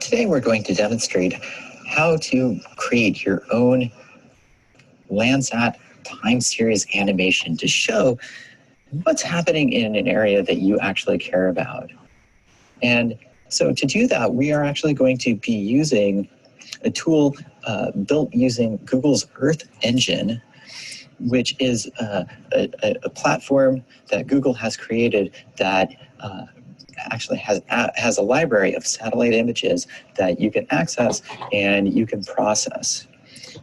Today we're going to demonstrate how to create your own Landsat time series animation to show what's happening in an area that you actually care about. And so to do that, we are actually going to be using a tool built using Google's Earth Engine, which is a platform that Google has created that actually has a library of satellite images that you can access and you can process.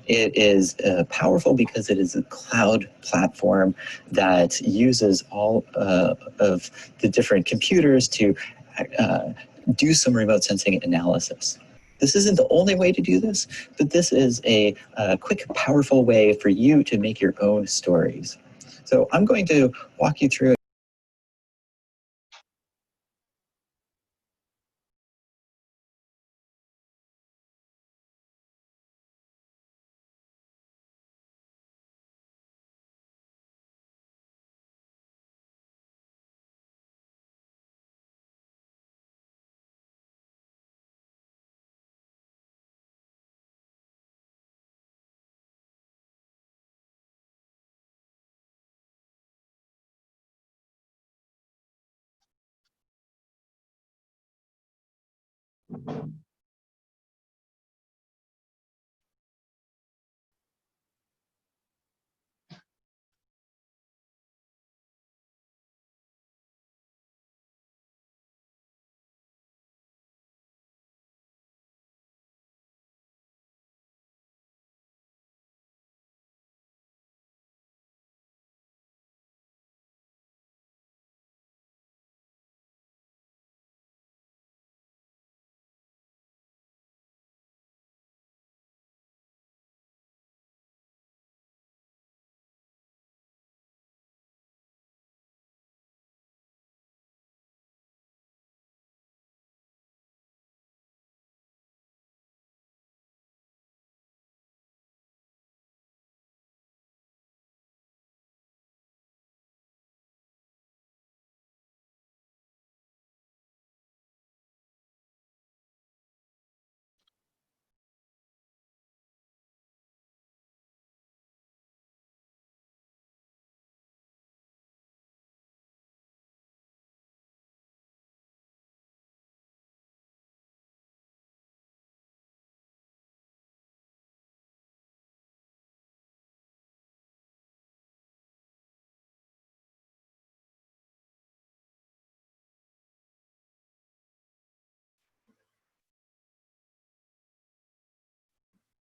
It is powerful because it is a cloud platform that uses all of the different computers to do some remote sensing analysis. This isn't the only way to do this, but this is a quick, powerful way for you to make your own stories. So I'm going to walk you through.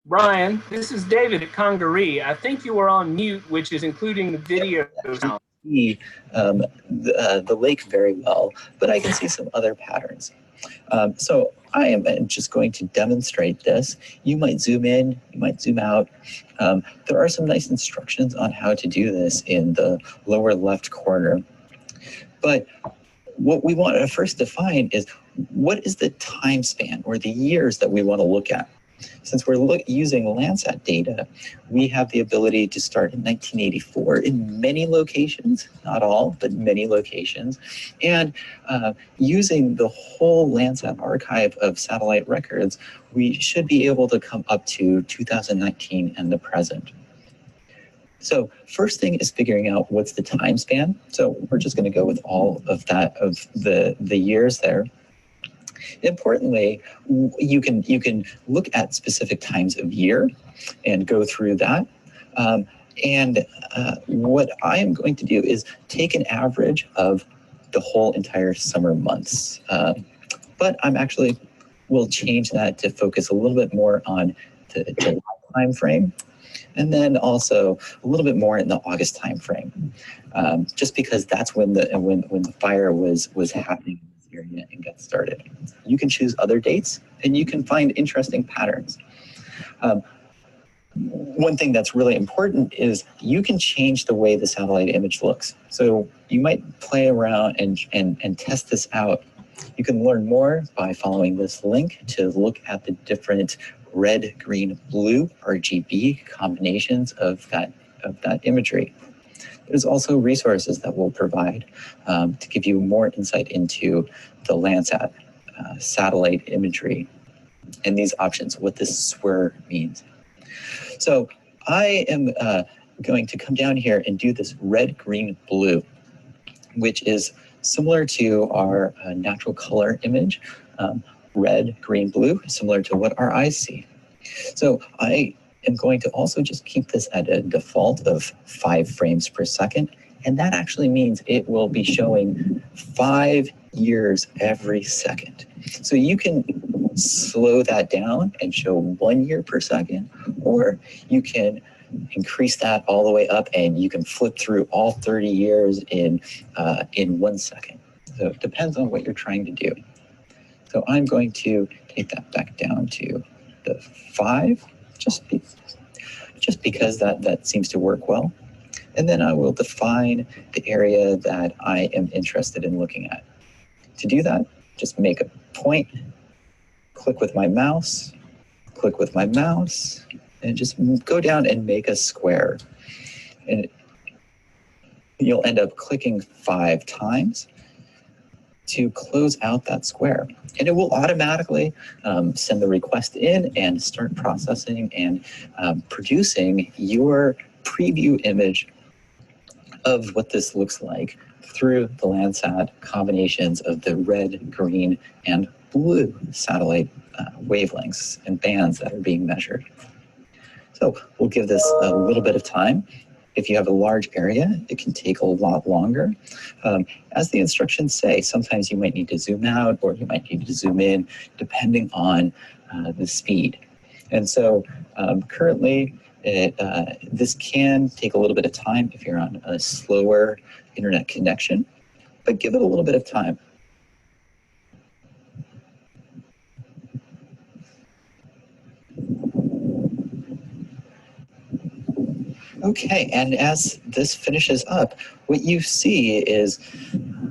Brian, this is David at Congaree. I think you were on mute, which is including the video sound. See the lake very well, but I can see some other patterns. So I am just going to demonstrate this. You might zoom in, you might zoom out. There are some nice instructions on how to do this in the lower left corner. But what we want to first define is what is the time span or the years that we want to look at. Since we're using Landsat data, we have the ability to start in 1984 in many locations, not all, but many locations. And using the whole Landsat archive of satellite records, we should be able to come up to 2019 and the present. So first thing is figuring out what's the time span. So we're just going to go with all of that, of the years there. Importantly, you can look at specific times of year and go through that. What I am going to do is take an average of the whole entire summer months. But I'm actually will change that to focus a little bit more on the July time frame, and then also a little bit more in the August time frame, just because that's when the fire was happening area and get started. You can choose other dates and you can find interesting patterns. One thing that's really important is you can change the way the satellite image looks. So you might play around and test this out. You can learn more by following this link to look at the different red, green, blue RGB combinations of that imagery. There's also resources that we'll provide to give you more insight into the Landsat satellite imagery. and these options, what this swir means. So I am going to come down here and do this red, green, blue, which is similar to our natural color image. Red, green, blue, similar to what our eyes see. So I am going to also just keep this at a default of 5 frames per second. And that actually means it will be showing 5 years every second. So you can slow that down and show 1 year per second, or you can increase that all the way up and you can flip through all 30 years in 1 second. So it depends on what you're trying to do. So I'm going to take that back down to the 5, just because that seems to work well. And then I will define the area that I am interested in looking at. To do that, just make a point, click with my mouse, and just go down and make a square. And you'll end up clicking 5 times to close out that square. And it will automatically send the request in and start processing and producing your preview image of what this looks like through the Landsat combinations of the red, green, and blue satellite wavelengths and bands that are being measured. So we'll give this a little bit of time. If you have a large area, it can take a lot longer. As the instructions say, sometimes you might need to zoom out or you might need to zoom in depending on the speed. And so currently, this can take a little bit of time if you're on a slower internet connection, but give it a little bit of time. Okay, and as this finishes up, what you see is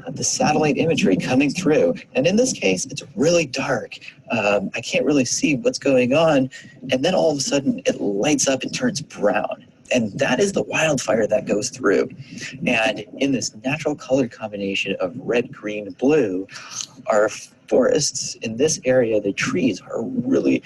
the satellite imagery coming through. And in this case, it's really dark. I can't really see what's going on. And then all of a sudden, it lights up and turns brown. And that is the wildfire that goes through. And in this natural color combination of red, green, blue, our forests in this area, the trees are really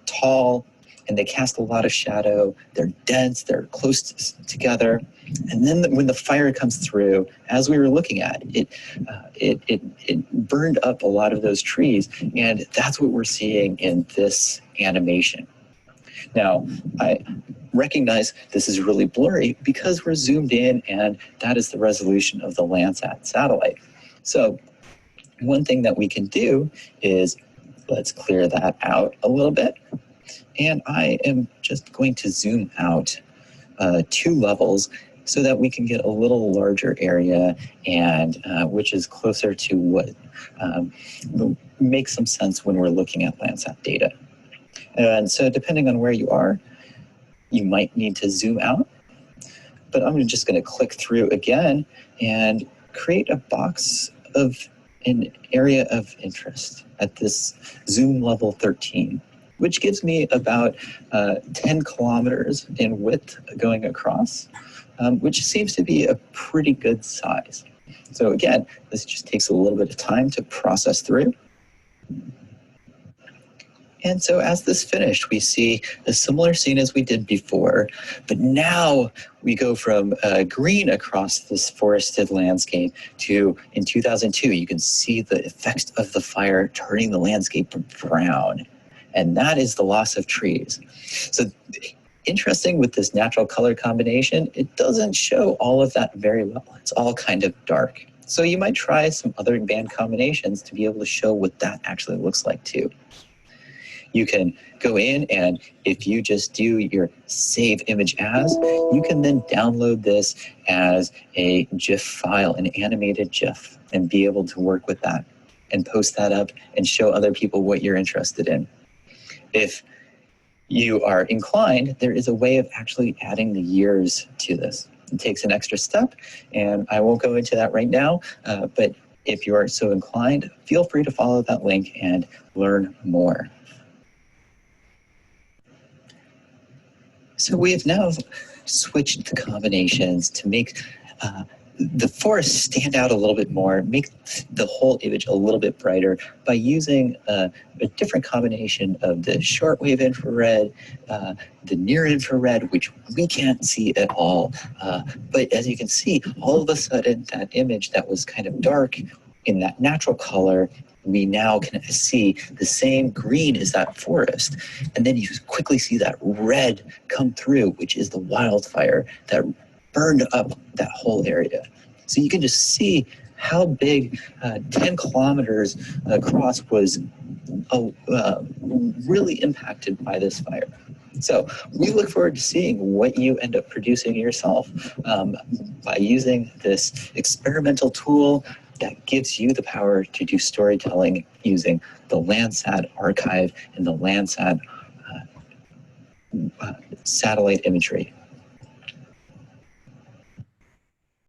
tall, and they cast a lot of shadow. They're dense, they're close together. And then when the fire comes through, as we were looking at, it burned up a lot of those trees. And that's what we're seeing in this animation. Now, I recognize this is really blurry because we're zoomed in and that is the resolution of the Landsat satellite. So one thing that we can do is let's clear that out a little bit. And I am just going to zoom out 2 levels so that we can get a little larger area and which is closer to what makes some sense when we're looking at Landsat data. And so depending on where you are, you might need to zoom out, but I'm just going to click through again and create a box of an area of interest at this zoom level 13. Which gives me about 10 kilometers in width going across, which seems to be a pretty good size. So again, this just takes a little bit of time to process through. And so as this finished, we see a similar scene as we did before, but now we go from green across this forested landscape to, in 2002, you can see the effects of the fire turning the landscape brown. And that is the loss of trees. So interesting with this natural color combination, it doesn't show all of that very well. It's all kind of dark. So you might try some other band combinations to be able to show what that actually looks like too. You can go in and if you just do your save image as, you can then download this as a GIF file, an animated GIF, and be able to work with that and post that up and show other people what you're interested in. If you are inclined, there is a way of actually adding the years to this. It takes an extra step, and I won't go into that right now, but if you are so inclined, feel free to follow that link and learn more. So we have now switched the combinations to make the forests stand out a little bit more, make the whole image a little bit brighter by using a different combination of the shortwave infrared, the near infrared, which we can't see at all. But as you can see, all of a sudden that image that was kind of dark in that natural color, we now can see the same green as that forest. And then you quickly see that red come through, which is the wildfire that burned up that whole area. So you can just see how big 10 kilometers across was really impacted by this fire. So we look forward to seeing what you end up producing yourself by using this experimental tool that gives you the power to do storytelling using the Landsat archive and the Landsat satellite imagery.